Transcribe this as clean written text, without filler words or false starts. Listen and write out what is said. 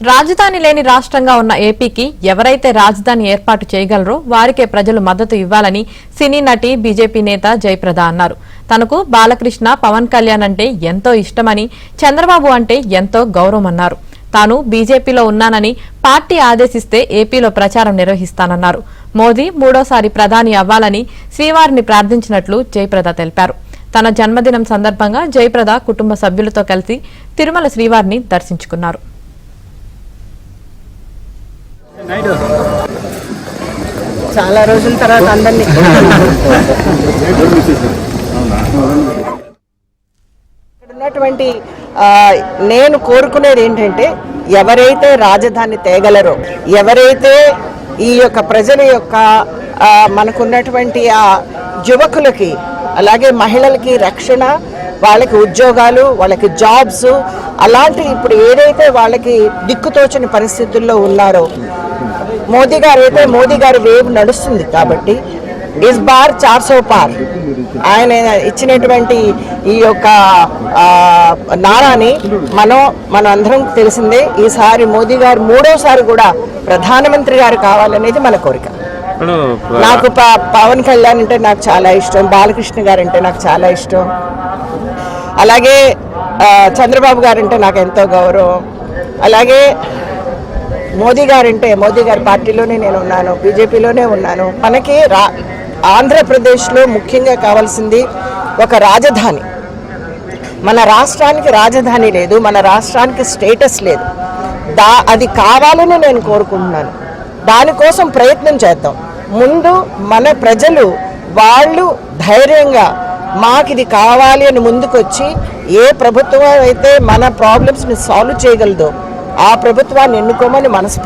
రాజధాని లేని రాష్ట్రంగా ఉన్న ఏపీకి ఎవరైతే రాజధాని ఏర్పాటు చేయగలరో వారికే ప్రజలు మద్దతు ఇవ్వాలని సినీ నటి బీజేపీ నేత జయప్రద అన్నారు. తనకు బాలకృష్ణ, పవన్ కళ్యాణ్ అంటే ఎంతో ఇష్టమని, చంద్రబాబు అంటే ఎంతో గౌరవమన్నారు. తాను బీజేపీలో ఉన్నానని, పార్టీ ఆదేశిస్తే ఏపీలో ప్రచారం నిర్వహిస్తానన్నారు. మోదీ మూడోసారి ప్రధాని అవ్వాలని శ్రీవారిని ప్రార్థించినట్లు జయప్రద తెలిపారు. తన జన్మదినం సందర్భంగా జయప్రద కుటుంబ సభ్యులతో కలిసి తిరుమల శ్రీవారిని దర్శించుకున్నారు. చాలా రోజుల తర్వాత అందరినీ ఉన్నటువంటి నేను కోరుకునేది ఏంటంటే, ఎవరైతే రాజధాని తేగలరో, ఎవరైతే ఈ యొక్క ప్రజల యొక్క మనకున్నటువంటి ఆ యువకులకి అలాగే మహిళలకి రక్షణ, వాళ్ళకి ఉద్యోగాలు, వాళ్ళకి జాబ్స్, అలాంటి ఇప్పుడు ఏదైతే వాళ్ళకి దిక్కుతోచని పరిస్థితుల్లో ఉన్నారో, మోదీ గారి వేవ్ నడుస్తుంది. కాబట్టి ఇస్ బార్ 400 పార్ ఆయన ఇచ్చినటువంటి ఈ యొక్క నారాని మనం అందరం తెలిసిందే. ఈసారి మోదీ గారు మూడోసారి కూడా ప్రధానమంత్రి గారు కావాలనేది మన కోరిక. నాకు పవన్ కళ్యాణ్ అంటే నాకు చాలా ఇష్టం, బాలకృష్ణ గారు అంటే నాకు చాలా ఇష్టం, అలాగే చంద్రబాబు గారు అంటే నాకు ఎంతో గౌరవం, అలాగే మోదీ గారి పార్టీలోనే నేను ఉన్నాను, బీజేపీలోనే ఉన్నాను. మనకి ఆంధ్రప్రదేశ్లో ముఖ్యంగా కావాల్సింది ఒక రాజధాని. మన రాష్ట్రానికి రాజధాని లేదు, మన రాష్ట్రానికి స్టేటస్ లేదు. అది కావాలని నేను కోరుకుంటున్నాను. దానికోసం ప్రయత్నం చేద్దాం. ముందు మన ప్రజలు వాళ్ళు ధైర్యంగా మాకు ఇది కావాలి అని ముందుకొచ్చి, ఏ ప్రభుత్వం అయితే మన ప్రాబ్లమ్స్ని సాల్వ్ చేయగలదో ఆ ప్రభుత్వాన్ని ఎన్నుకోమని మనసు